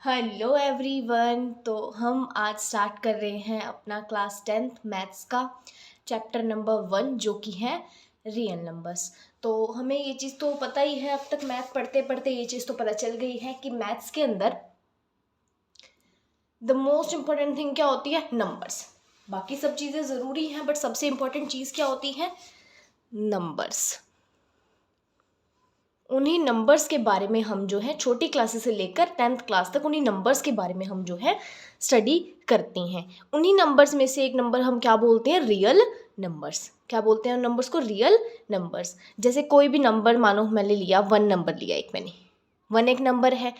Hello everyone. तो हम आज स्टार्ट कर रहे हैं अपना क्लास 10th मैथ्स का चैप्टर नंबर 1 जो कि है रियल नंबर्स। तो हमें ये चीज़ तो पता ही है, अब तक मैथ पढ़ते पढ़ते ये चीज़ तो पता चल गई है कि मैथ्स के अंदर द मोस्ट इम्पॉर्टेंट थिंग क्या होती है, नंबर्स। बाकी सब चीज़ें ज़रूरी हैं बट सबसे इम्पॉर्टेंट चीज़ क्या होती है, नंबर्स। उन्हीं नंबर्स के बारे में हम जो है छोटी क्लासेस से लेकर 10th क्लास तक उन्हीं नंबर्स के बारे में हम जो है स्टडी करते हैं। उन्हीं नंबर्स में से एक नंबर हम क्या बोलते हैं, रियल नंबर्स। क्या बोलते हैं उन नंबर्स को, रियल नंबर्स। जैसे कोई भी नंबर मानो मैंने लिया 1 नंबर लिया, एक मैंने 1 एक नंबर है,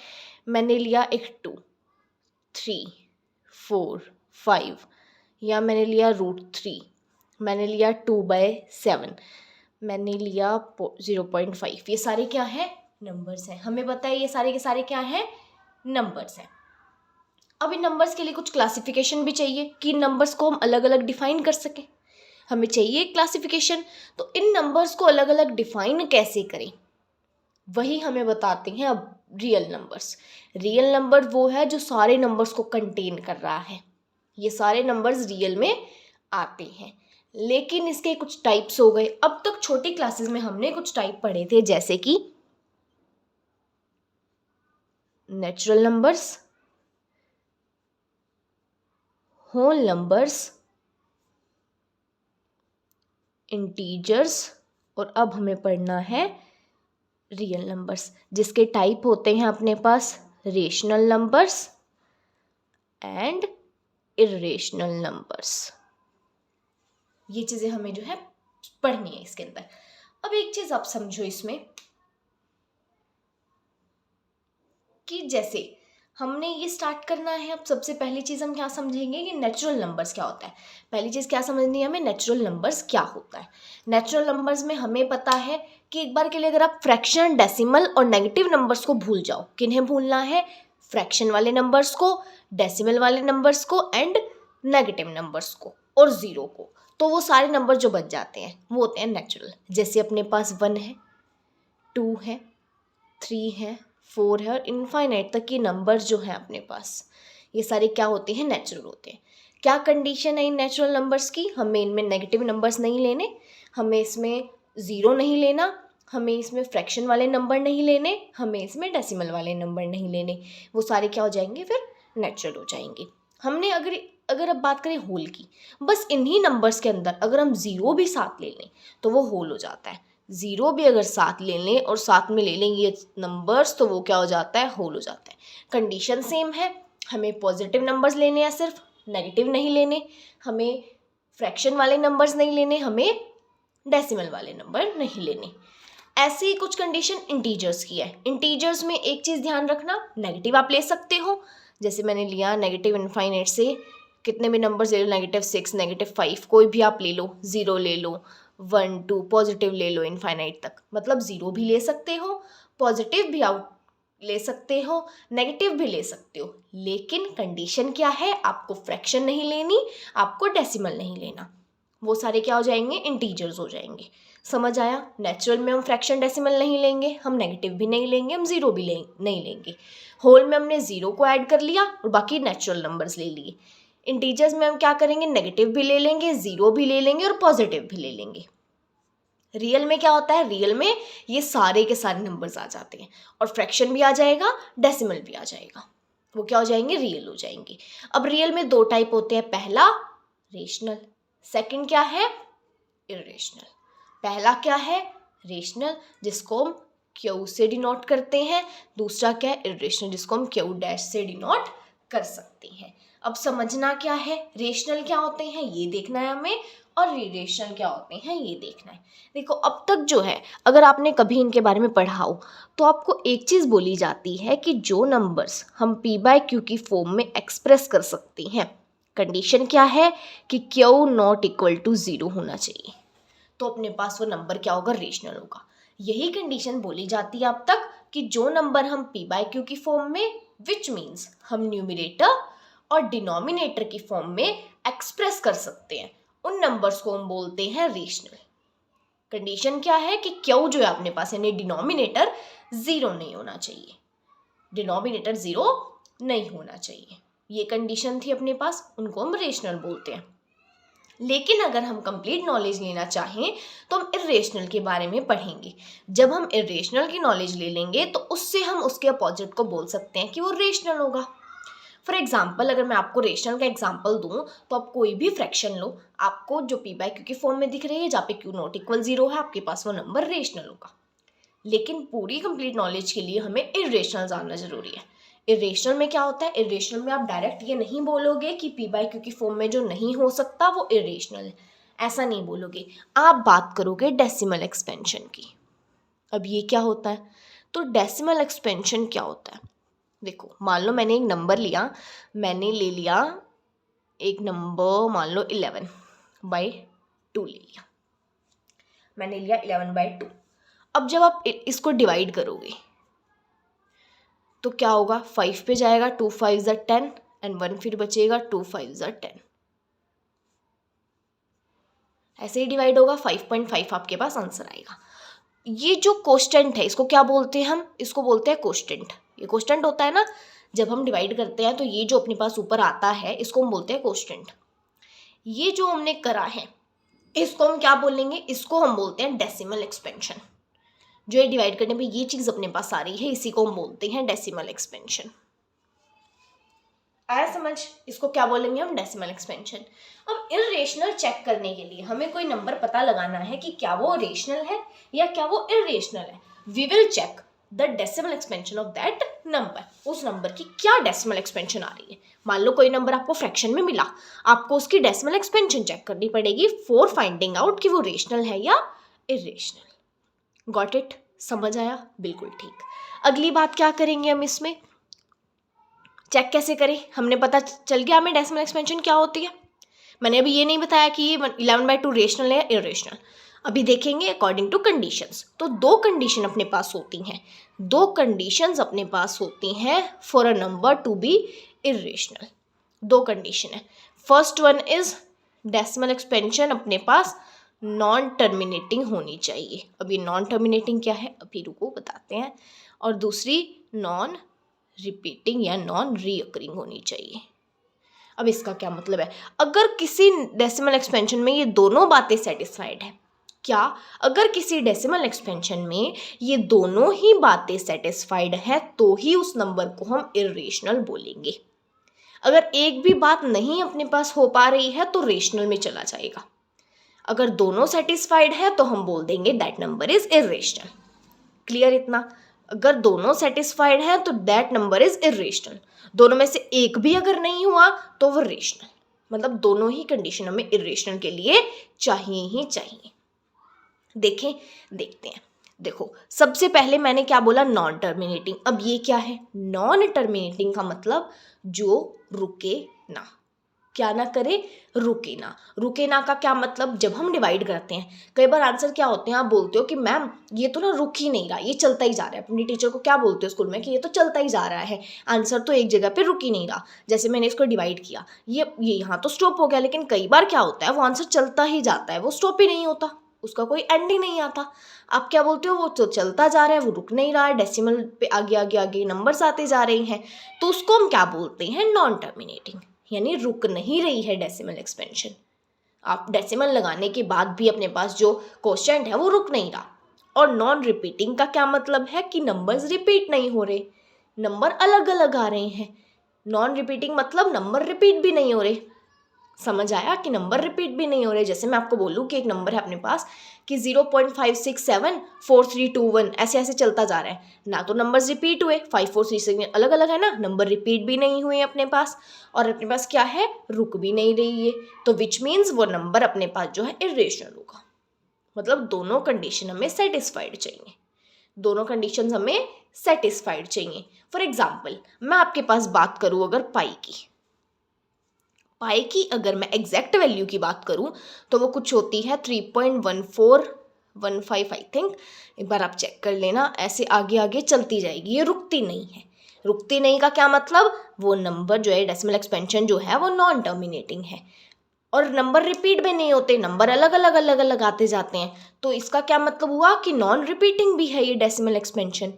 मैंने लिया एक 2 3 4 5, या मैंने लिया √3, मैंने लिया 2/7, मैंने लिया 0.5। ये सारे क्या हैं, नंबर्स हैं। हमें पता है ये सारे के सारे क्या हैं, नंबर्स हैं। अब इन नंबर्स के लिए कुछ क्लासिफिकेशन भी चाहिए कि नंबर्स को हम अलग अलग डिफाइन कर सकें। हमें चाहिए क्लासिफिकेशन। तो इन नंबर्स को अलग अलग डिफाइन कैसे करें, वही हमें बताते हैं अब रियल नंबर्स। रियल नंबर वो है जो सारे नंबर्स को कंटेन कर रहा है। ये सारे नंबर्स रियल में आते हैं, लेकिन इसके कुछ टाइप्स हो गए। अब तक छोटी क्लासेस में हमने कुछ टाइप पढ़े थे, जैसे कि natural numbers, whole numbers, integers, और अब हमें पढ़ना है रियल नंबर्स, जिसके टाइप होते हैं अपने पास rational numbers and irrational numbers. ये चीज़ें हमें जो है पढ़नी है इसके अंदर। अब एक चीज़ आप समझो इसमें कि जैसे हमने ये स्टार्ट करना है, अब सबसे पहली चीज़ हम क्या समझेंगे कि नेचुरल नंबर्स क्या होता है। पहली चीज़ क्या समझनी है हमें, नेचुरल नंबर्स क्या होता है। नेचुरल नंबर्स में हमें पता है कि एक बार के लिए अगर आप फ्रैक्शन, डेसिमल और नेगेटिव नंबर्स को भूल जाओ, किन्हें भूलना है, फ्रैक्शन वाले नंबर्स को, डेसिमल वाले नंबर्स को एंड नेगेटिव नंबर्स को और ज़ीरो को, तो वो सारे नंबर जो बच जाते हैं वो होते हैं नेचुरल। जैसे अपने पास 1 है, 2 है, 3 है, 4 है और इनफाइनाइट तक के नंबर्स जो हैं अपने पास, ये सारे क्या होते हैं, नेचुरल होते हैं। क्या कंडीशन है इन नेचुरल नंबर्स की, हमें इनमें नेगेटिव नंबर्स नहीं लेने, हमें इसमें ज़ीरो नहीं लेना, हमें इसमें फ्रैक्शन वाले नंबर नहीं लेने, हमें इसमें डेसिमल वाले नंबर नहीं लेने। वो सारे क्या हो जाएंगे, फिर नेचुरल हो जाएंगे। हमने अगर अब बात करें होल की, बस इन्हीं नंबर्स के अंदर अगर हम ज़ीरो भी साथ ले लें तो वो होल हो जाता है। ज़ीरो भी अगर साथ ले लें और साथ में ले लेंगे ये नंबर्स, तो वो क्या हो जाता है, होल हो जाता है। कंडीशन सेम है, हमें पॉजिटिव नंबर्स लेने हैं, सिर्फ नेगेटिव नहीं लेने, हमें फ्रैक्शन वाले नंबर्स नहीं लेने, हमें डेसिमल वाले नंबर नहीं लेने। ऐसे ही कुछ कंडीशन इंटीजर्स की है। इंटीजर्स में एक चीज़ ध्यान रखना, नेगेटिव आप ले सकते हो, जैसे मैंने लिया नेगेटिव इनफाइनाइट से कितने भी नंबर ले लो, -6, -5, कोई भी आप ले लो, ज़ीरो ले लो, 1 2 पॉजिटिव ले लो इनफाइनाइट तक, मतलब ज़ीरो भी ले सकते हो, पॉजिटिव भी आउट ले सकते हो, नेगेटिव भी ले सकते हो। लेकिन कंडीशन क्या है, आपको फ्रैक्शन नहीं लेनी, आपको डेसिमल नहीं लेना। वो सारे क्या हो जाएंगे, इंटीजर्स हो जाएंगे। समझ आया। नेचुरल में हम फ्रैक्शन डेसिमल नहीं लेंगे, हम नेगेटिव भी नहीं लेंगे, हम ज़ीरो भी नहीं लेंगे। होल में हमने ज़ीरो को ऐड कर लिया और बाकी नेचुरल नंबर्स ले लिए। इंटीजर्स में हम क्या करेंगे, नेगेटिव भी ले लेंगे, ज़ीरो भी ले लेंगे और पॉजिटिव भी ले लेंगे। रियल में क्या होता है, रियल में ये सारे के सारे नंबर्स आ जाते हैं और फ्रैक्शन भी आ जाएगा, डेसिमल भी आ जाएगा, वो क्या हो जाएंगे, रियल हो जाएंगे। अब रियल में 2 टाइप होते हैं, पहला रेशनल, सेकंड क्या है, इरेशनल। पहला क्या है, रेशनल, जिसको हम क्यू से डिनोट करते हैं, दूसरा क्या है, इरेशनल, जिसको हम क्यू डैश से डिनोट कर सकते हैं। अब समझना क्या है, रेशनल क्या होते हैं ये देखना है हमें, और इरेशनल क्या होते हैं ये देखना है। देखो अब तक जो है, अगर आपने कभी इनके बारे में पढ़ा हो तो आपको एक चीज़ बोली जाती है कि जो नंबर्स हम p/q की फॉर्म में एक्सप्रेस कर सकते हैं, कंडीशन क्या है कि क्यू नॉट इक्वल टू 0 होना चाहिए, तो अपने पास वो नंबर क्या होगा, रेशनल होगा। यही कंडीशन बोली जाती है अब तक कि जो नंबर हम p/q की फॉर्म में, विच मीन्स हम न्यूमरेटर और डिनोमिनेटर की फॉर्म में एक्सप्रेस कर सकते हैं, उन नंबर्स को हम बोलते हैं रेशनल। कंडीशन क्या है कि क्यू जो है अपने पास यानी डिनोमिनेटर 0 नहीं होना चाहिए, डिनोमिनेटर 0 नहीं होना चाहिए। ये कंडीशन थी अपने पास, उनको हम रेशनल बोलते हैं। लेकिन अगर हम कंप्लीट नॉलेज लेना चाहें तो हम इरेशनल के बारे में पढ़ेंगे। जब हम इरेशनल की नॉलेज ले लेंगे तो उससे हम उसके अपोजिट को बोल सकते हैं कि वो रेशनल होगा। फॉर एग्जाम्पल, अगर मैं आपको रेशनल का एग्जाम्पल दूं तो आप कोई भी फ्रैक्शन लो, आपको जो पी बाई क्यू की फॉर्म में दिख रही है, जहाँ पे क्यू नॉट इक्वल 0 है, आपके पास वो नंबर रेशनल होगा। लेकिन पूरी कंप्लीट नॉलेज के लिए हमें इरेशनल जानना जरूरी है। इरेशनल में क्या होता है? इरेशनल में आप डायरेक्ट ये नहीं बोलोगे कि पी बाई क्यू की फॉर्म में जो नहीं हो सकता वो इरेशनल है, ऐसा नहीं बोलोगे। आप बात करोगे डेसिमल एक्सपेंशन की। अब ये क्या होता है? तो डेसिमल एक्सपेंशन क्या होता है? देखो, मान लो मैंने एक नंबर लिया, मैंने ले लिया एक नंबर, मान लो 11/2 ले लिया, मैंने लिया 11/2। अब जब आप इसको डिवाइड करोगे तो क्या होगा? 5 पे जाएगा, 2 5 ज़ा 10 एंड 1 फिर बचेगा, 2 5 ज़ा 10। ऐसे ही डिवाइड होगा, 5.5 आपके पास आंसर आएगा। ये जो कोस्टेंट है इसको क्या बोलते हैं? हम इसको बोलते हैं कोस्टेंट। ये कोस्टेंट होता है ना, जब हम डिवाइड करते हैं तो ये जो अपने पास ऊपर आता है इसको हम बोलते हैं कोस्टेंट। ये जो हमने करा है इसको हम क्या बोलेंगे? इसको हम बोलते हैं डेसिमल एक्सपेंशन। जो ये डिवाइड करने पे ये चीज़ अपने पास आ रही है इसी को हम बोलते हैं डेसिमल एक्सपेंशन। आया समझ? इसको क्या बोलेंगे हम? Decimal expansion. अब इरेशनल चेक करने के लिए हमें कोई नंबर पता लगाना है कि क्या वो रेशनल है या क्या वो इरेशनल है। We will check the decimal expansion of that number. उस नंबर की क्या डेसिमल एक्सपेंशन आ रही है। मान लो कोई नंबर आपको फ्रैक्शन में मिला, आपको उसकी डेसिमल एक्सपेंशन चेक करनी पड़ेगी फॉर फाइंडिंग आउट कि वो रेशनल है या इरेशनल। Got it? समझ आया? बिल्कुल ठीक। अगली बात क्या करेंगे हम इसमें? चेक कैसे करें? हमने पता चल गया हमें डेसिमल एक्सपेंशन क्या होती है। मैंने अभी ये नहीं बताया कि ये 11/2 रेशनल है या इरेशनल। अभी देखेंगे अकॉर्डिंग टू कंडीशंस। तो दो कंडीशन अपने पास होती हैं, दो कंडीशंस अपने पास होती हैं for a number to be irrational. दो कंडीशन है। First one is decimal expansion अपने पास नॉन टर्मिनेटिंग होनी चाहिए। अब ये नॉन टर्मिनेटिंग क्या है अभी रुको बताते हैं। और दूसरी नॉन रिपीटिंग या नॉन रीअकरिंग होनी चाहिए। अब इसका क्या मतलब है? अगर किसी डेसिमल एक्सपेंशन में ये दोनों बातें सेटिस्फाइड है, क्या अगर किसी डेसिमल एक्सपेंशन में ये दोनों ही बातें सेटिस्फाइड है तो ही उस नंबर को हम इरेशनल बोलेंगे। अगर एक भी बात नहीं अपने पास हो पा रही है तो रेशनल में चला जाएगा। अगर दोनों सेटिस्फाइड है तो हम बोल देंगे that number is irrational. Clear इतना? अगर दोनों सेटिस्फाइड है तो दैट नंबर इज इरेशनल। दोनों में से एक भी अगर नहीं हुआ तो वो रेशनल। मतलब दोनों ही कंडीशन हमें इरेशनल के लिए चाहिए ही चाहिए। देखें, देखते हैं। देखो, सबसे पहले मैंने क्या बोला? Non terminating. अब ये क्या है? नॉन टर्मिनेटिंग का मतलब जो रुके ना। क्या ना करे? रुके ना। रुके ना का क्या मतलब? जब हम डिवाइड करते हैं कई बार आंसर क्या होते हैं, आप बोलते हो कि मैम ये तो ना रुक ही नहीं रहा, ये चलता ही जा रहा है। अपनी टीचर को क्या बोलते हो स्कूल में कि ये तो चलता ही जा रहा है, आंसर तो एक जगह पे रुक ही नहीं रहा। जैसे मैंने इसको डिवाइड किया, ये यहाँ तो स्टॉप हो गया, लेकिन कई बार क्या होता है वो आंसर चलता ही जाता है, वो स्टॉप ही नहीं होता, उसका कोई एंड ही नहीं आता। आप क्या बोलते हो? वो तो चलता जा रहा है, वो रुक नहीं रहा है, डेसिमल पे आगे आगे आगे नंबर्स आते जा रहे हैं, तो उसको हम क्या बोलते हैं? Non terminating. यानी रुक नहीं रही है डेसिमल एक्सपेंशन। आप डेसिमल लगाने के बाद भी अपने पास जो कोशेंट है वो रुक नहीं रहा। और नॉन रिपीटिंग का क्या मतलब है? कि नंबर्स रिपीट नहीं हो रहे, नंबर अलग अलग आ रहे हैं। नॉन रिपीटिंग मतलब नंबर रिपीट भी नहीं हो रहे। समझ आया कि नंबर रिपीट भी नहीं हो रहे? जैसे मैं आपको बोलूँ कि एक नंबर है अपने पास कि 0.5674321 ऐसे ऐसे चलता जा रहा है, ना तो नंबर्स रिपीट हुए, 5 4 3 6 अलग अलग है ना, नंबर रिपीट भी नहीं हुए अपने पास, और अपने पास क्या है? रुक भी नहीं रही है। तो विच मीन्स वो नंबर अपने पास जो है इरेशनल होगा। मतलब दोनों कंडीशन हमें सेटिस्फाइड चाहिए, दोनों कंडीशन हमें सेटिस्फाइड चाहिए। फॉर एग्जाम्पल, मैं आपके पास बात करूँ अगर पाई की, पाई की अगर मैं एग्जैक्ट वैल्यू की बात करूं तो वो कुछ होती है 3.1415 आई थिंक। एक बार आप चेक कर लेना, ऐसे आगे आगे चलती जाएगी, ये रुकती नहीं है। रुकती नहीं का क्या मतलब? वो नंबर जो है डेसिमल एक्सपेंशन जो है वो नॉन टर्मिनेटिंग है, और नंबर रिपीट भी नहीं होते, नंबर अलग अलग आते जाते हैं। तो इसका क्या मतलब हुआ? कि नॉन रिपीटिंग भी है ये डेसिमल एक्सपेंशन।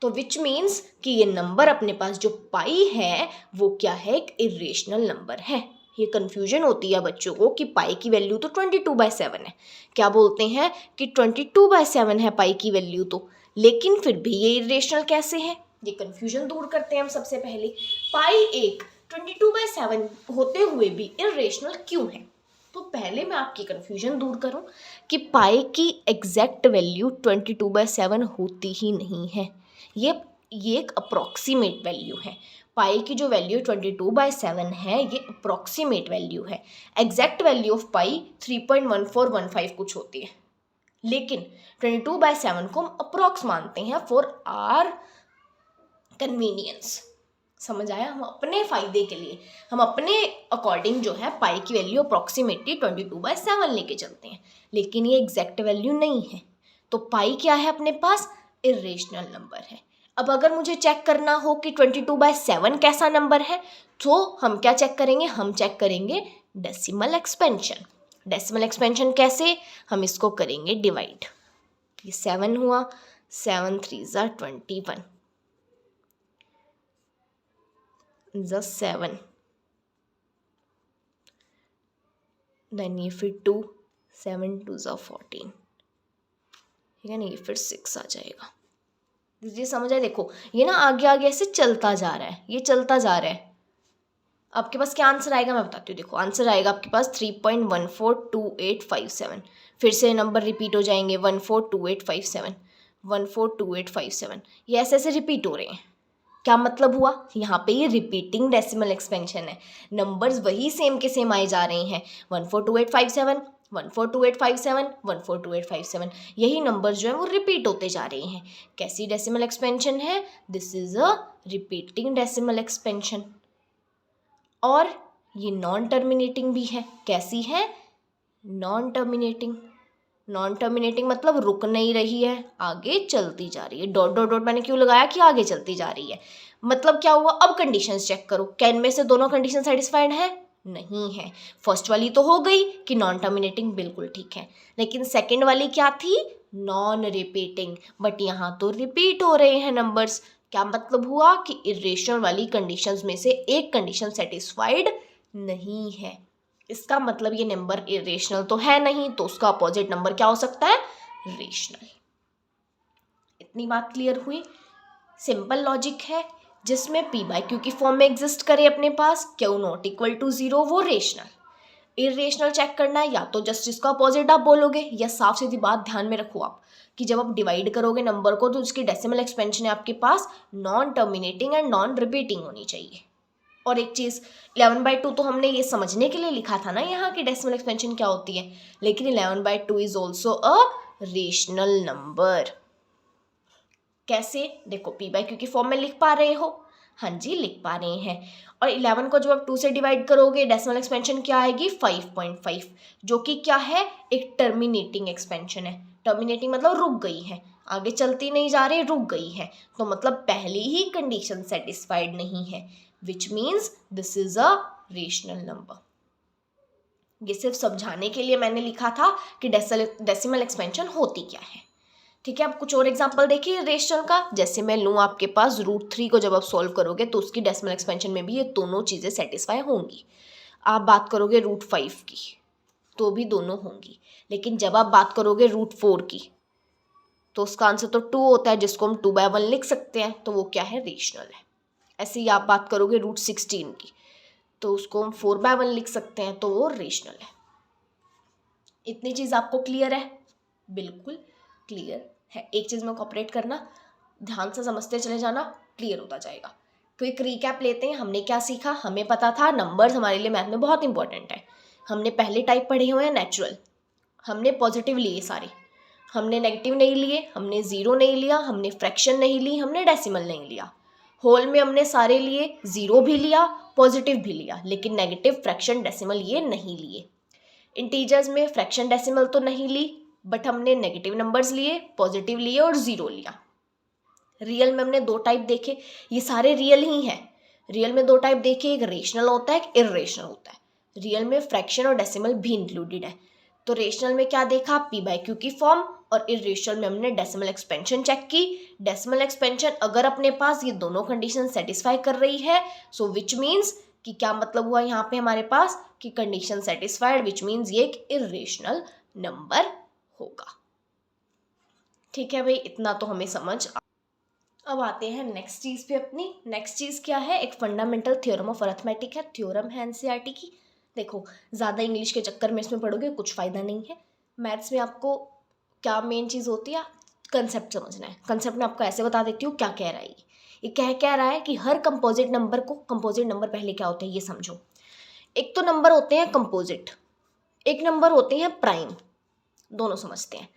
तो विच मीन्स कि ये नंबर अपने पास जो पाई है वो क्या है, एक इरेशनल नंबर है। ये कन्फ्यूजन होती है बच्चों को कि पाई की वैल्यू तो 22/7 है, क्या बोलते हैं कि 22/7 है पाई की वैल्यू तो, लेकिन फिर भी ये इरेशनल कैसे है, ये कन्फ्यूजन दूर करते हैं हम सबसे पहले। पाई एक 22/7 होते हुए भी इरेशनल क्यों है, तो पहले मैं आपकी कन्फ्यूजन दूर करूं कि पाई की एग्जैक्ट वैल्यू 22/7 होती ही नहीं है, ये एक अप्रॉक्सीमेट वैल्यू है। पाई की जो वैल्यू 22/7 है ये अप्रॉक्सीमेट वैल्यू है। एग्जैक्ट वैल्यू ऑफ पाई 3.1415 कुछ होती है, लेकिन 22/7 को हम अप्रॉक्स मानते हैं फॉर आर कन्वीनियंस। समझ आया, हम अपने फायदे के लिए, हम अपने अकॉर्डिंग जो है पाई की वैल्यू अप्रॉक्सीमेटली 22/7 लेके चलते हैं, लेकिन ये एग्जैक्ट वैल्यू नहीं है। तो पाई क्या है अपने पास, इरेशनल नंबर है। अब अगर मुझे चेक करना हो कि 22/7 कैसा नंबर है, तो हम क्या चेक करेंगे, हम चेक करेंगे डेसिमल एक्सपेंशन। डेसिमल एक्सपेंशन कैसे, हम इसको करेंगे डिवाइड। ये 7 हुआ, 7 3 = 21 7, देन ये फिर 2, 7 2 = 14, ठीक है ना, ये फिर 6 आ जाएगा। ये समझ आए, देखो ये ना आगे आगे ऐसे चलता जा रहा है, ये चलता जा रहा है। आपके पास क्या आंसर आएगा मैं बताती हूँ, देखो आंसर आएगा आपके पास 3.142857। फिर से नंबर रिपीट हो जाएंगे, 142857 142857, ये ऐसे ऐसे रिपीट हो रहे हैं। क्या मतलब हुआ, यहाँ पे ये रिपीटिंग डेसिमल एक्सपेंशन है, नंबर्स वही सेम के सेम आए जा रहे हैं, 142857 142857 142857, यही नंबर्स जो है वो रिपीट होते जा रहे हैं। कैसी डेसिमल एक्सपेंशन है, this is a repeating decimal expansion. और ये नॉन टर्मिनेटिंग भी है, कैसी है, नॉन टर्मिनेटिंग। नॉन टर्मिनेटिंग मतलब रुक नहीं रही है, आगे चलती जा रही है। डॉट डॉट डॉट मैंने क्यों लगाया कि आगे चलती जा रही है, मतलब क्या हुआ, अब कंडीशंस चेक करो, क्या इनमें से दोनों कंडीशन सेटिस्फाइड है, नहीं है। फर्स्ट वाली तो हो गई कि नॉन टर्मिनेटिंग, बिल्कुल ठीक है, लेकिन सेकंड वाली क्या थी, नॉन रिपीटिंग, बट यहाँ तो रिपीट हो रहे हैं नंबर्स। क्या मतलब हुआ कि इरेशनल वाली कंडीशंस में से एक कंडीशन सेटिस्फाइड नहीं है, इसका मतलब ये नंबर इरेशनल तो है नहीं, तो उसका अपोजिट नंबर क्या हो सकता है, रेशनल। इतनी बात क्लियर हुई। सिंपल लॉजिक है, जिसमें p बाय q की फॉर्म में एग्जिस्ट करे अपने पास, q नॉट इक्वल टू 0, वो रेशनल। इरेशनल चेक करना है, या तो जस्ट इसका अपोजिट आप बोलोगे, या साफ सीधी बात ध्यान में रखो आप कि जब आप डिवाइड करोगे नंबर को तो उसकी डेसिमल एक्सपेंशन है आपके पास non terminating and non repeating होनी चाहिए। और एक चीज़ 11/2 तो हमने ये समझने के लिए लिखा था ना यहाँ की डेसिमल एक्सपेंशन क्या होती है, लेकिन 11/2 is also a rational number. कैसे, देखो p बाय q की फॉर्म में लिख पा रहे हो, हाँ जी लिख पा रहे हैं। और 11 को जब आप 2 से डिवाइड करोगे डेसिमल एक्सपेंशन क्या आएगी, 5.5, जो कि क्या है, एक टर्मिनेटिंग एक्सपेंशन है। टर्मिनेटिंग मतलब रुक गई है, आगे चलती नहीं जा रही, रुक गई है, तो मतलब पहली ही कंडीशन सेटिस्फाइड नहीं है, which means this is a rational number. ये सिर्फ समझाने के लिए मैंने लिखा था कि डेसिमल एक्सपेंशन होती क्या है। ठीक है, अब कुछ और एग्जांपल देखिए रेशनल का। जैसे मैं लूँ आपके पास √3 को जब आप सॉल्व करोगे तो उसकी डेसिमल एक्सपेंशन में भी ये दोनों चीज़ें सेटिस्फाई होंगी। आप बात करोगे √5 की तो भी दोनों होंगी, लेकिन जब आप बात करोगे √4 की तो उसका आंसर तो 2 होता है, जिसको हम 2/1 लिख सकते हैं, तो वो क्या है, रेशनल है। ऐसे ही आप बात करोगे √16 की तो उसको हम 4/1 लिख सकते हैं, तो वो रेशनल है। इतनी चीज़ आपको क्लियर है, बिल्कुल क्लियर है। एक चीज़ में कोऑपरेट करना, ध्यान से समझते चले जाना, क्लियर होता जाएगा। क्विक रिकैप लेते हैं, हमने क्या सीखा, हमें पता था नंबर्स हमारे लिए मैथ में बहुत इंपॉर्टेंट है। हमने पहले टाइप पढ़े हुए हैं नेचुरल, हमने पॉजिटिव लिए सारे, हमने नेगेटिव नहीं लिए, हमने ज़ीरो नहीं लिया, हमने फ्रैक्शन नहीं ली, हमने डेसिमल नहीं लिया। होल में हमने सारे लिए, ज़ीरो भी लिया, पॉजिटिव भी लिया, लेकिन नेगेटिव, फ्रैक्शन, डेसिमल ये नहीं लिए। इंटीजर्स में फ्रैक्शन डेसिमल तो नहीं ली, बट हमने नेगेटिव नंबर्स लिए, पॉजिटिव लिए और ज़ीरो लिया। रियल में हमने 2 टाइप देखे, ये सारे रियल ही हैं। रियल में 2 टाइप देखे, एक रेशनल होता है, एक इर्रेशनल होता है। रियल में फ्रैक्शन और डेसिमल भी इंक्लूडेड है। तो रेशनल में क्या देखा, p बाय q की फॉर्म, और इर्रेशनल में हमने डेसिमल एक्सपेंशन चेक की। डेसिमल एक्सपेंशन अगर अपने पास ये दोनों कंडीशन सेटिस्फाई कर रही है, सो विच मीन्स कि क्या मतलब हुआ यहाँ पे हमारे पास कि कंडीशन सेटिस्फाइड, विच मीन्स ये एक इर्रेशनल नंबर होगा। ठीक है भाई, इतना तो हमें समझ। अब आते हैं नेक्स्ट चीज़ पे अपनी। नेक्स्ट चीज़ क्या है, एक फंडामेंटल थ्योरम ऑफ अरिथमेटिक है, थ्योरम है एनसीईआरटी की। देखो, ज़्यादा इंग्लिश के चक्कर में इसमें पढ़ोगे कुछ फ़ायदा नहीं है। मैथ्स में आपको क्या मेन चीज़ होती है, कंसेप्ट समझना है। कंसेप्ट में आपको ऐसे बता देती हूँ क्या कह रहा है ये कह रहा है कि हर कंपोजिट नंबर को, कंपोजिट नंबर पहले क्या होते हैं ये समझो। एक तो नंबर होते हैं कंपोजिट, एक नंबर होते हैं प्राइम, दोनों समझते हैं।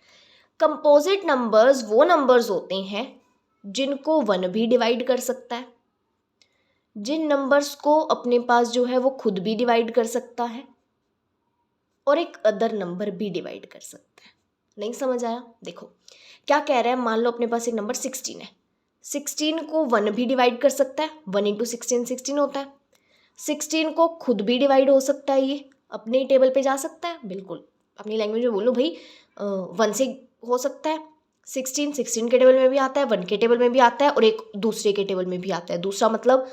कंपोजिट नंबर्स वो नंबर्स होते हैं जिनको 1 भी डिवाइड कर सकता है, जिन नंबर्स को अपने पास जो है वो खुद भी डिवाइड कर सकता है और एक अदर नंबर भी डिवाइड कर सकता है। नहीं समझ आया? देखो क्या कह रहा है, मान लो अपने पास एक नंबर 16 है, 16 को 1 भी डिवाइड कर सकता है, 1 इंटू 16 16 होता है। 16 को खुद भी डिवाइड हो सकता है, ये अपने टेबल पे जा सकता है, बिल्कुल अपनी लैंग्वेज में बोलो भाई, 1 से हो सकता है। 16 के टेबल में भी आता है, 1 के टेबल में भी आता है और एक दूसरे के टेबल में भी आता है। दूसरा मतलब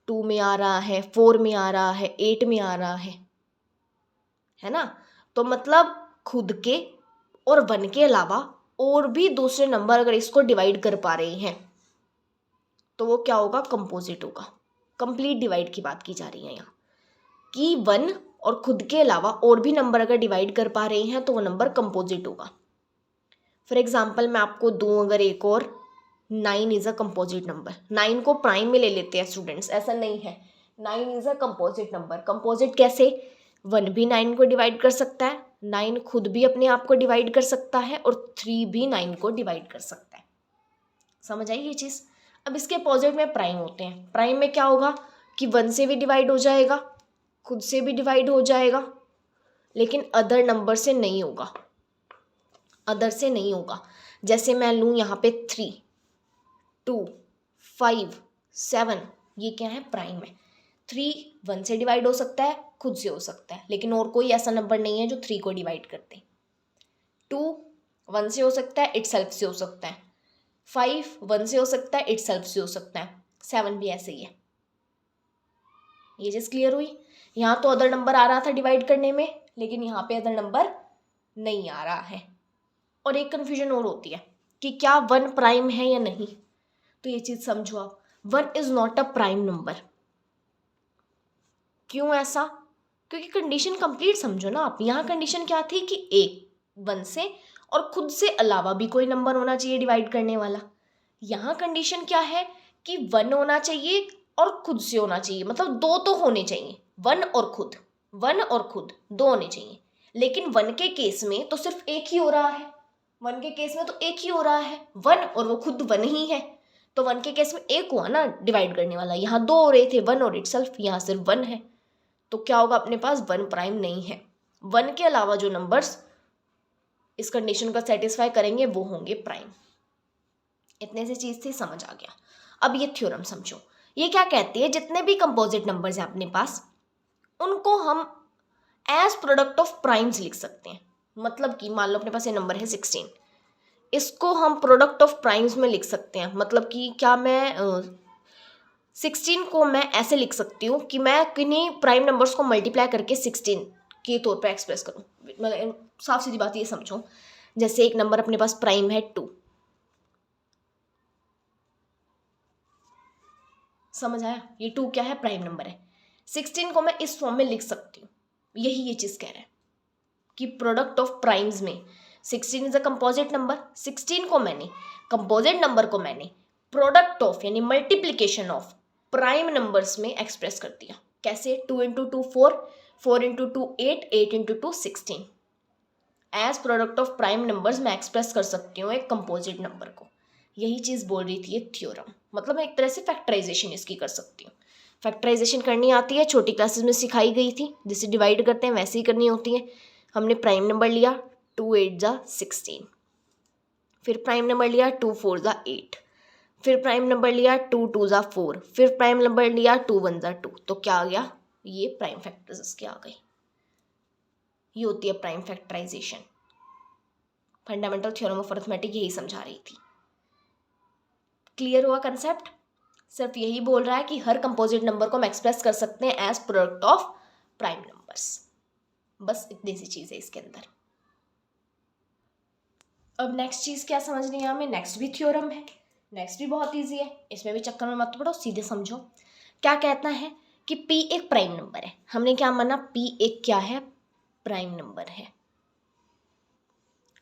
2 में आ रहा है, 4 में आ रहा है, 8 में आ रहा है ना। तो मतलब खुद के और 1 के अलावा और भी दूसरे नंबर अगर इसको डिवाइड कर पा रहे हैं तो वो क्या होगा, कंपोजिट होगा। कंप्लीट डिवाइड की बात की जा रही है यहाँ कि 1 और खुद के अलावा और भी नंबर अगर डिवाइड कर पा रहे हैं तो वो नंबर कंपोजिट होगा। फॉर एग्जाम्पल मैं आपको दूं अगर एक और, 9 इज़ अ कंपोजिट नंबर। 9 को प्राइम में ले लेते हैं स्टूडेंट्स, ऐसा नहीं है, 9 is a composite number. Composite कैसे, 1 भी 9 को डिवाइड कर सकता है, 9 खुद भी अपने आप को डिवाइड कर सकता है और 3 भी 9 को डिवाइड कर सकता है। समझ आई ये चीज़? अब इसके अपोजिट में प्राइम होते हैं। प्राइम में क्या होगा कि 1 से भी डिवाइड हो जाएगा, खुद से भी डिवाइड हो जाएगा, लेकिन अदर नंबर से नहीं होगा, अदर से नहीं होगा। जैसे मैं लूँ यहाँ पे 3, 2, 5, 7, ये क्या है, प्राइम है। 3 1 से डिवाइड हो सकता है, खुद से हो सकता है, लेकिन और कोई ऐसा नंबर नहीं है जो 3 को डिवाइड करते। 2 1 से हो सकता है, इटसेल्फ से हो सकता है। 5 1 से हो सकता है, इटसेल्फ से हो सकता है। 7 भी ऐसे ही है। ये चीज़ क्लियर हुई? यहाँ तो अदर नंबर आ रहा था डिवाइड करने में, लेकिन यहाँ पे अदर नंबर नहीं आ रहा है। और एक कन्फ्यूजन और होती है कि क्या 1 प्राइम है या नहीं। तो ये चीज़ समझो आप, 1 is not a prime number. क्यों ऐसा? क्योंकि कंडीशन कंप्लीट समझो ना आप। यहाँ कंडीशन क्या थी कि एक 1 से और खुद से अलावा भी कोई नंबर होना चाहिए डिवाइड करने वाला। यहाँ कंडीशन क्या है कि 1 होना चाहिए और खुद से होना चाहिए, मतलब 2 तो होने चाहिए, 1 और खुद, 1 और खुद 2 होने चाहिए। लेकिन 1 के केस में तो सिर्फ एक ही हो रहा है, 1 के केस में तो एक ही हो रहा है 1, और वो खुद 1 ही है। तो 1 के केस में एक हुआ ना डिवाइड करने वाला, यहाँ 2 हो रहे थे, 1 और इटसेल्फ, यहाँ सिर्फ 1 है। तो क्या होगा, अपने पास 1 प्राइम नहीं है। 1 के अलावा जो नंबर्स इस कंडीशन को सेटिस्फाई करेंगे वो होंगे प्राइम। इतने से चीज़ थी, समझ आ गया। अब ये थ्योरम समझो। ये क्या कहती है, जितने भी कंपोजिट नंबर्स हैं अपने पास, उनको हम एज प्रोडक्ट ऑफ प्राइम्स लिख सकते हैं। मतलब कि मान लो अपने पास ये नंबर है 16, इसको हम प्रोडक्ट ऑफ प्राइम्स में लिख सकते हैं। मतलब कि क्या मैं 16 को मैं ऐसे लिख सकती हूँ कि मैं किन्हीं प्राइम नंबर्स को मल्टीप्लाई करके 16 के तौर पर एक्सप्रेस करूँ। मतलब साफ सीधी बात ये समझो, जैसे एक नंबर अपने पास प्राइम है 2, समझ आया? ये 2 क्या है, प्राइम नंबर है। 16 को मैं इस फॉर्म में लिख सकती हूँ। यही ये चीज़ कह रहे हैं कि प्रोडक्ट ऑफ प्राइम्स में 16 इज अ कंपोजिट नंबर। 16 को मैंने, कंपोजिट नंबर को मैंने प्रोडक्ट ऑफ यानी मल्टीप्लीकेशन ऑफ प्राइम नंबर्स में एक्सप्रेस कर दिया। कैसे? 2 into 2 4, 4 into 2 8, 8 into 2 16। As product of prime numbers मैं एक्सप्रेस कर सकती हूँ एक कंपोजिट नंबर को। यही चीज़ बोल रही थी ये थ्योरम। मतलब मैं एक तरह से फैक्टराइजेशन इसकी कर सकती हूँ। फैक्टराइजेशन करनी आती है, छोटी क्लासेस में सिखाई गई थी, जिसे डिवाइड करते हैं वैसे ही करनी होती है। हमने प्राइम नंबर लिया 2 8 जा 16, फिर प्राइम नंबर लिया 2 4 जा 8, फिर प्राइम नंबर लिया 2 2 जा 4, फिर प्राइम नंबर लिया 2 1 जा 2। तो क्या आ गया, ये प्राइम फैक्टर्स इसके आ गई। ये होती है prime factorisation. Fundamental theorem of arithmetic यही समझा रही थी। क्लियर हुआ कंसेप्ट? सिर्फ यही बोल रहा है कि हर कंपोजिट नंबर को हम एक्सप्रेस कर सकते हैं as product of prime numbers. बस इतनी सी चीज़ है इसके अंदर। अब नेक्स्ट चीज़ क्या समझनी है हमें? नेक्स्ट भी थ्योरम है, नेक्स्ट भी बहुत ईजी है, इसमें भी चक्कर में मत पड़ो, सीधे समझो। क्या कहता है कि P एक प्राइम नंबर है। हमने क्या माना? P एक क्या है? प्राइम नंबर है।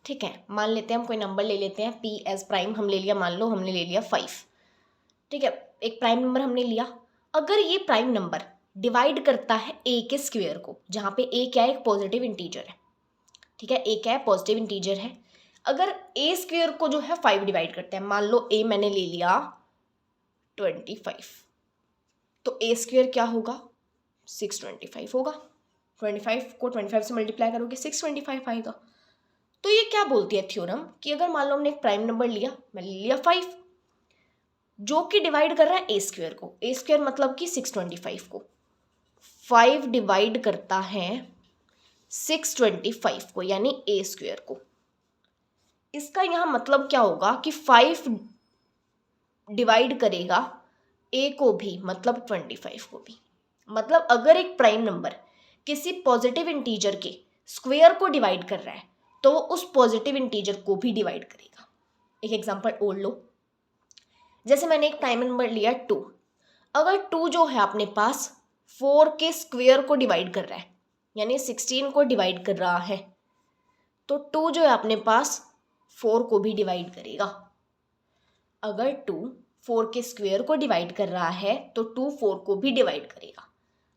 ठीक है, मान लेते हैं हम कोई नंबर ले लेते हैं P एज प्राइम, हम ले लिया, मान लो हमने ले लिया 5। ठीक है, एक प्राइम नंबर हमने लिया। अगर ये प्राइम नंबर डिवाइड करता है A के स्क्वायर को, जहाँ पे A क्या है? एक पॉजिटिव इंटीजर है। ठीक है, A क्या है? पॉजिटिव इंटीजर है। अगर A स्क्वायर को जो है 5 डिवाइड करते हैं, मान लो A मैंने ले लिया 25, तो A स्क्वायर क्या होगा? 625 होगा। 25 को 25 से मल्टीप्लाई करोगे 625 आएगा। तो ये क्या बोलती है थ्योरम कि अगर मान लो हमने एक प्राइम नंबर लिया, मैंने लिया 5, जो कि डिवाइड कर रहा है A स्क्वायर को। A स्क्वायर मतलब कि 625 को 5 डिवाइड करता है 625 को, यानी A स्क्वायर को। इसका यहाँ मतलब क्या होगा कि 5 डिवाइड करेगा A को भी, मतलब 25 को भी। मतलब अगर एक प्राइम नंबर किसी पॉजिटिव इंटीजर के स्क्वायर को डिवाइड कर रहा है तो वो उस पॉजिटिव इंटीजर को भी डिवाइड करेगा। एक एग्जांपल और लो, जैसे मैंने एक प्राइम नंबर लिया 2। अगर 2 जो है अपने पास 4 के स्क्वायर को डिवाइड कर रहा है, यानी 16 को डिवाइड कर रहा है, तो 2 जो है अपने पास 4 को भी डिवाइड करेगा। अगर 2 4 के स्क्वायर को डिवाइड कर रहा है तो 2 4 को भी डिवाइड करेगा।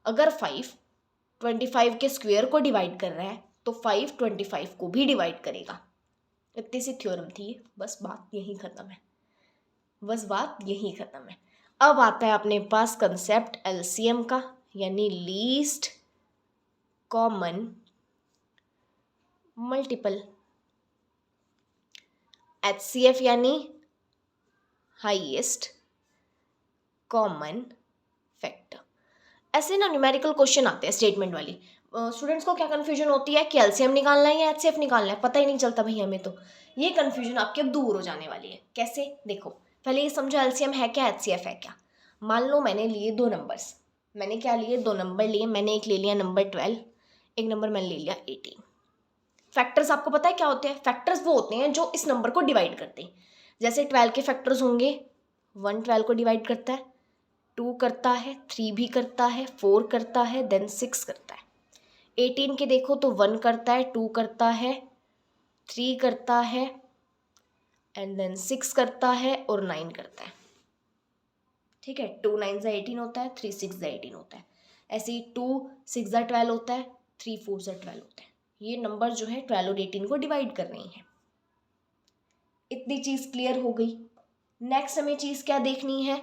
अगर 5 25 के स्क्वायर को डिवाइड कर रहा है तो 5 25 को भी डिवाइड करेगा। इतनी सी थ्योरम थी, बस बात यही खत्म है। बस बात यही खत्म है। अब आता है अपने पास कंसेप्ट एलसीएम का, यानी लीस्ट कॉमन मल्टीपल। HCF यानी हाईएस्ट कॉमन फैक्टर। ऐसे ना न्यूमेरिकल क्वेश्चन आते हैं स्टेटमेंट वाली। स्टूडेंट्स को क्या कन्फ्यूजन होती है कि एलसीएम निकालना है या HCF निकालना है, पता ही नहीं चलता भाई हमें। तो ये कन्फ्यूजन आपकी अब दूर हो जाने वाली है। कैसे? देखो, पहले ये समझो एलसीएम है क्या, HCF है क्या। मान लो मैंने लिए 2 नंबर्स। मैंने क्या लिए? 2 नंबर लिए। मैंने एक ले लिया नंबर 12, एक नंबर मैंने ले लिया 18। फैक्टर्स आपको पता है क्या होते हैं? फैक्टर्स वो होते हैं जो इस नंबर को डिवाइड करते हैं। जैसे 12 के फैक्टर्स होंगे, 1 12 को डिवाइड करता है, 2 करता है, 3 भी करता है, 4 करता है, देन 6 करता है। 18 के देखो तो 1 करता है, 2 करता है, 3 करता है, एंड देन 6 करता है और 9 करता है। ठीक है, 2 9 से 18 होता है, 3 6 से 18 होता है। ऐसे ही 2 6 से 12 होता है, 3 4 से 12 होता है। ये नंबर जो है 12 और 18 को डिवाइड कर रही हैं। इतनी चीज़ क्लियर हो गई। नेक्स्ट हमें चीज़ क्या देखनी है?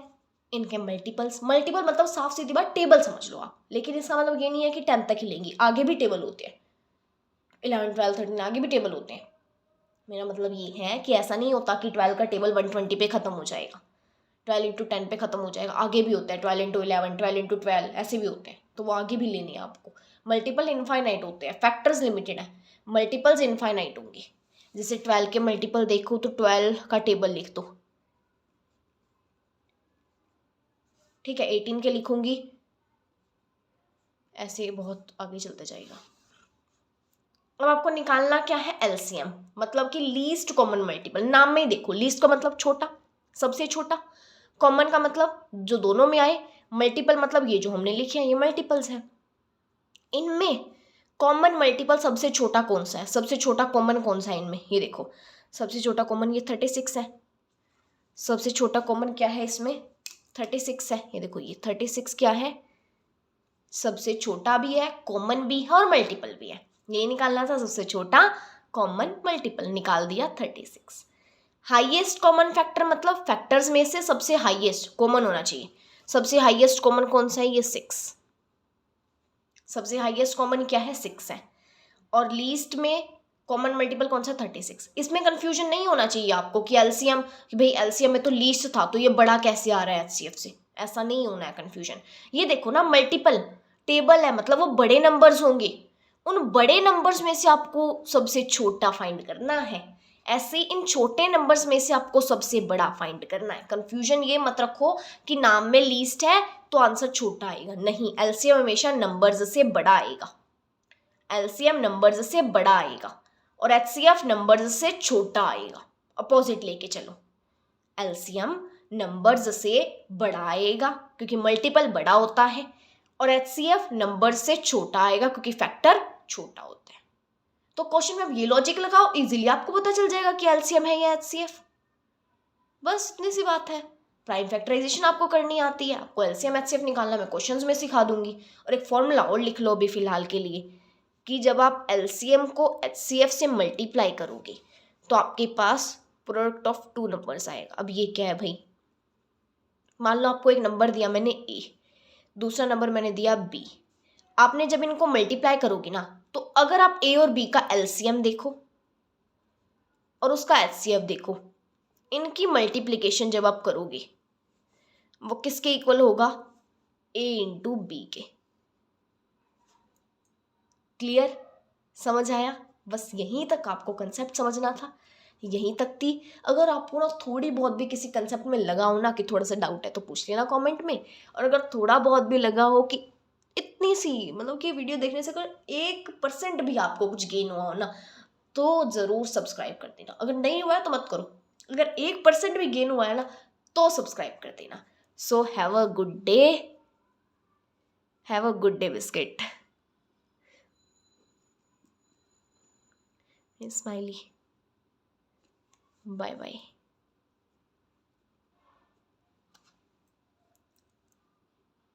इनके मल्टीपल्स। मल्टीपल मतलब साफ सीधी बात टेबल समझ लो आप, लेकिन इसका मतलब ये नहीं है कि 10 तक ही लेंगी, आगे भी टेबल होते हैं। 11 12 13 आगे भी टेबल होते हैं। मेरा मतलब ये है कि ऐसा नहीं होता कि 12 का टेबल 120 पे ख़त्म हो जाएगा, 12 इंटू 10 पे ख़त्म हो जाएगा। आगे भी होता है 12 इंटू 11, 12 इंटू 12, ऐसे भी होते हैं। तो वो आगे भी लेने हैं आपको। मल्टीपल इनफाइनाइट होते हैं, फैक्टर्स लिमिटेड है, मल्टीपल्स इनफाइनाइट होंगे। जैसे 12 के मल्टीपल देखो तो 12 का टेबल लिख दो। ठीक है, 18 के लिखूंगी, ऐसे बहुत आगे चलते जाएगा। अब आपको निकालना क्या है? एलसीएम, मतलब कि लीस्ट कॉमन मल्टीपल। नाम में ही देखो, लीस्ट का मतलब छोटा, सबसे छोटा। कॉमन का मतलब जो दोनों में आए। मल्टीपल मतलब ये जो हमने लिखे हैं ये मल्टीपल्स हैं। इनमें कॉमन मल्टीपल सबसे छोटा कौन सा है? सबसे छोटा कॉमन कौन सा है इनमें? ये देखो, सबसे छोटा कॉमन ये 36 है। सबसे छोटा कॉमन क्या है इसमें? 36 है। ये देखो, ये 36 क्या है? सबसे छोटा भी है, कॉमन भी है और मल्टीपल भी है। ये निकालना था सबसे छोटा कॉमन मल्टीपल, निकाल दिया 36। हाईएस्ट कॉमन फैक्टर मतलब फैक्टर्स में से सबसे हाईएस्ट कॉमन होना चाहिए। सबसे हाईएस्ट कॉमन कौन सा है? ये 6। सबसे हाईएस्ट कॉमन क्या है? 6 है। और लीस्ट में कॉमन मल्टीपल कौन सा? 36। इसमें कंफ्यूजन नहीं होना चाहिए आपको कि एलसीएम, कि भाई एलसीएम में तो लीस्ट था तो ये बड़ा कैसे आ रहा है एचसीएफ से। ऐसा नहीं होना है कंफ्यूजन। ये देखो ना, मल्टीपल टेबल है, मतलब वो बड़े नंबर्स होंगे। उन बड़े नंबर्स में से आपको सबसे छोटा फाइंड करना है। ऐसे इन छोटे नंबर्स में से आपको सबसे बड़ा फाइंड करना है। कंफ्यूजन ये मत रखो कि नाम में लीस्ट है तो आंसर छोटा आएगा, नहीं, एलसीएम हमेशा नंबर्स से बड़ा आएगा। एलसीएम नंबर्स से बड़ा आएगा और एचसीएफ नंबर्स से छोटा आएगा। अपोजिट लेके चलो, एलसीएम नंबर्स से बड़ा आएगा क्योंकि मल्टीपल बड़ा होता है, और एचसीएफ नंबर से छोटा आएगा क्योंकि फैक्टर छोटा होता है। तो क्वेश्चन में अब ये लॉजिक लगाओ, इजीली आपको पता चल जाएगा कि एलसीएम है या एचसीएफ। बस इतनी सी बात है। प्राइम फैक्टराइजेशन आपको करनी आती है, आपको एलसीएम एचसीएफ निकालना मैं क्वेश्चंस में सिखा दूंगी। और एक फॉर्मूला और लिख लो अभी फिलहाल के लिए कि जब आप एलसीएम को एचसीएफ से मल्टीप्लाई करोगे तो आपके पास प्रोडक्ट ऑफ टू नंबर्स आएगा। अब ये क्या है भाई, मान लो आपको एक नंबर दिया मैंने ए, दूसरा नंबर मैंने दिया बी। आपने जब इनको मल्टीप्लाई करोगे ना, तो अगर आप ए और बी का एलसीएम देखो और उसका एचसीएफ देखो, इनकी मल्टीप्लिकेशन जब आप करोगे वो किसके इक्वल होगा, ए इंटू बी के। क्लियर, समझ आया? बस यहीं तक आपको कंसेप्ट समझना था, यहीं तक थी। अगर आपको ना थोड़ी बहुत भी किसी कंसेप्ट में लगा हो ना कि थोड़ा सा डाउट है तो पूछ लेना कमेंट में। और अगर थोड़ा बहुत भी लगा हो कि इतनी सी मतलब कि वीडियो देखने से अगर 1% भी आपको कुछ गेन हुआ हो ना, तो ज़रूर सब्सक्राइब कर देना। अगर नहीं हुआ है तो मत करो, अगर 1% भी गेन हुआ है ना तो सब्सक्राइब कर देना। So have a good day, have a good day biscuit, smiley, bye bye.